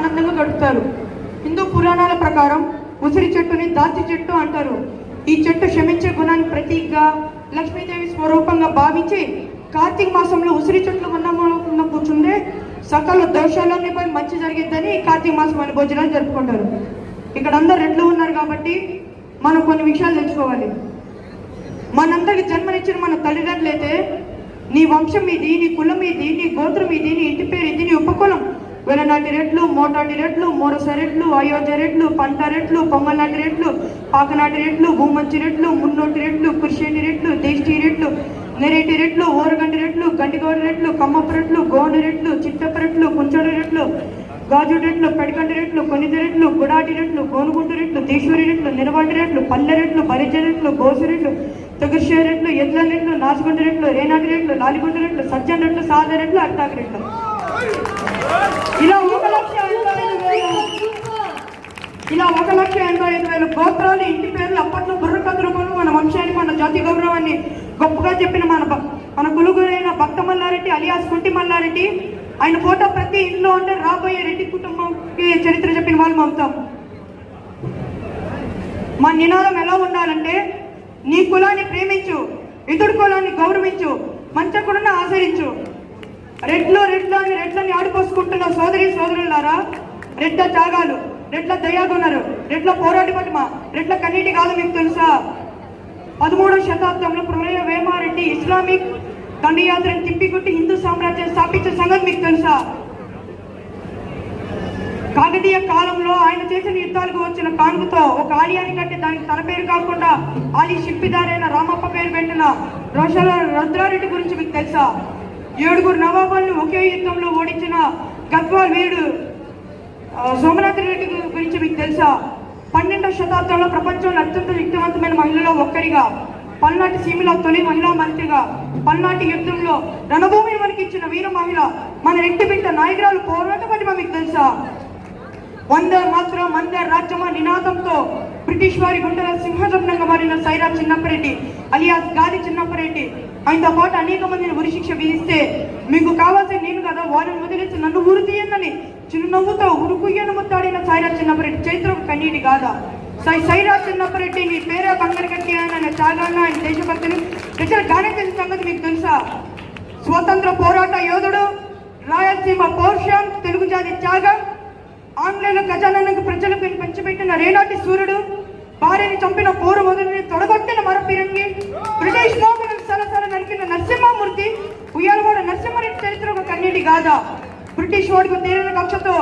ఆనందంగా గడుపుతారు. హిందూ పురాణాల ప్రకారం ఉసిరి చెట్టుని దాచి చెట్టు అంటారు. ఈ చెట్టు క్షమించే గుణానికి ప్రతీకగా, లక్ష్మీదేవి స్వరూపంగా భావించి కార్తీక మాసంలో ఉసిరి చెట్లు ఉన్న కూర్చుంటే సకల దోషాలన్నీ పోయి మంచి జరిగిద్దని కార్తీక మాసం అనే భోజనాలు జరుపుకుంటారు. ఇక్కడ అందరు రెడ్లు ఉన్నారు కాబట్టి మనం కొన్ని విషయాలు తెలుసుకోవాలి. మనందరికి జన్మనిచ్చిన మన తల్లిదండ్రులైతే నీ వంశం ఇది, నీ కులం ఇది, నీ గోత్రం ఇది, నీ ఇంటి పేరు ఇది, నీ ఉపకులం వెలనాటి రెడ్లు, మోటాటి రెడ్లు, మోరస రెడ్లు, అయోధ్య రెడ్లు, పంట రెడ్లు, పొంగల్నాటి రెడ్లు, పాకనాటి రెడ్లు, భూమంచి రెడ్లు, మున్నోటి రెడ్లు, కుర్షేటి రెడ్లు, దేష్టి రెడ్లు, నెరేటి రెడ్లు, ఓరగంటి రెడ్లు, గండిగోడి రెడ్లు, కమ్మప్ప రెడ్లు, గోని రెడ్లు, చిట్టప్ప రెడ్లు, కుంచోడి రెడ్లు, గాజు రెడ్లు, పెడికంటి రెడ్లు, కొనిది రెడ్లు, గుడాటి రెడ్లు, గోనుగుంటు రెడ్లు, తీశ్వరి రెడ్లు, నిరవాటి రెడ్లు, పల్లె రెడ్లు, బలిజ రెడ్లు, గోసు రెడ్లు, తగుర్షే రెడ్లు, ఎడ్ల రెడ్లు, నాచుగుంట రెడ్లు, రేనాటి రెడ్లు, లాలిగుంట రెడ్లు, సజ్జన్ రెడ్లు, సాద రెడ్లు, అట్టాకి రెడ్లు. ఇలా 1,85,000 గోత్రాలు, ఇంటి పేర్లు అప్పట్లో బుర్రకథ రూపంలో మన వంశాన్ని, మన జాతి గౌరవాన్ని గొప్పగా చెప్పిన మన కులుగురైన భక్త మల్లారెడ్డి అలియాస్ కుంటి మల్లారెడ్డి. ఆయన ఫోటో ప్రతి ఇంట్లో ఉంటే రాబోయే రెడ్డి కుటుంబంకి చరిత్ర చెప్పిన వాళ్ళు అవుతాం. మన నినాదం ఎలా ఉండాలంటే, నీ కులాన్ని ప్రేమించు, ఇతడి కులాన్ని గౌరవించు, మంచకుడిని ఆచరించు. రెడ్లని ఆడిపోసుకుంటున్న సోదరి సోదరులారా, రెడ్ల త్యాగాలు, రెడ్ల దయాగున్నారు, రెడ్ల పోరాటి పటిమ, రెడ్ల కన్నీటి కాదు మీకు తెలుసా? 13వ శతాబ్దంలో ప్రళయ వేమారెడ్డి ఇస్లామిక్ దండయాత్రను తిప్పికొట్టి హిందూ సామ్రాజ్యం స్థాపించిన సంగతి మీకు తెలుసా? కాకతీయ కాలంలో ఆయన చేసిన యుద్ధాలకు వచ్చిన కానుకతో ఒక ఆలయాన్ని కట్టి దానికి తన పేరు కాకుండా ఆలీ శిల్పిదారైన రామప్ప పేరు పెట్టిన రోషల రుద్రారెడ్డి గురించి మీకు తెలుసా? 7 నవాబాలను ఒకే యుద్ధంలో ఓడించిన గద్వాల్ వీరుడు సోమనాథ్ రెడ్డి గురించి మీకు తెలుసా? 12వ శతాబ్దంలో ప్రపంచంలో అత్యంత శక్తివంతమైన మహిళలో ఒక్కరిగా, పల్నాటి సీమలో తొలి మహిళా మంత్రిగా, పల్నాటి యుద్ధంలో రణభూమిని మనకిచ్చిన వీర మహిళ, మన రెడ్డి బిడ్డ నాయకురాలు పోరాట పటిమ మీకు తెలుసా? వందే మాత్రం వందే రాజ్యమా నినాదంతో బ్రిటిష్ వారి గుండెల సింహస్వప్నంగా మారిన సైరా చిన్నప్పరెడ్డి అలియాస్ గాలి చిన్నప్పరెడ్డి. ఆయనతో పాటు అనేక మందిని ఉరిశిక్ష విధిస్తే మీకు కావాల్సిన నేను కదా వారిని వదిలేసి నన్ను ఊరు తీయనని చిరునవ్వుతో ఉరుకుయ్యను ముత్తాడిన సైరా చిన్నప్పరెడ్డి చైత్ర కన్నీటి గాథ. సైరా చిన్నప్పరెడ్డి నీ పేరే బంగారుగట్టి ఆయన త్యాగాన్ని, ఆయన దేశభక్తిని ప్రజలు గానే తెలిసిన సంగతి మీకు తెలుసా? స్వతంత్ర పోరాట యోధుడు, రాయలసీమ పౌరుషం, తెలుగు జాతి త్యాగం, ఆంగ్లేయుల గజాలకు ప్రజలకు పంచిపెట్టిన రేనాటి సూర్యుడు, భార్యని చంపిన పోరు మొదలుని తొడగొట్టిన మరపిరంగి, బ్రిటిష్ మోగులను సలసల నరికిన నరసింహమూర్తి, ఉయ్యాలవాడ నరసింహారెడ్డి చరిత్ర ఒక కన్నీటి గాథ. బ్రిటిష్ వాడికి తీరిన కక్షతో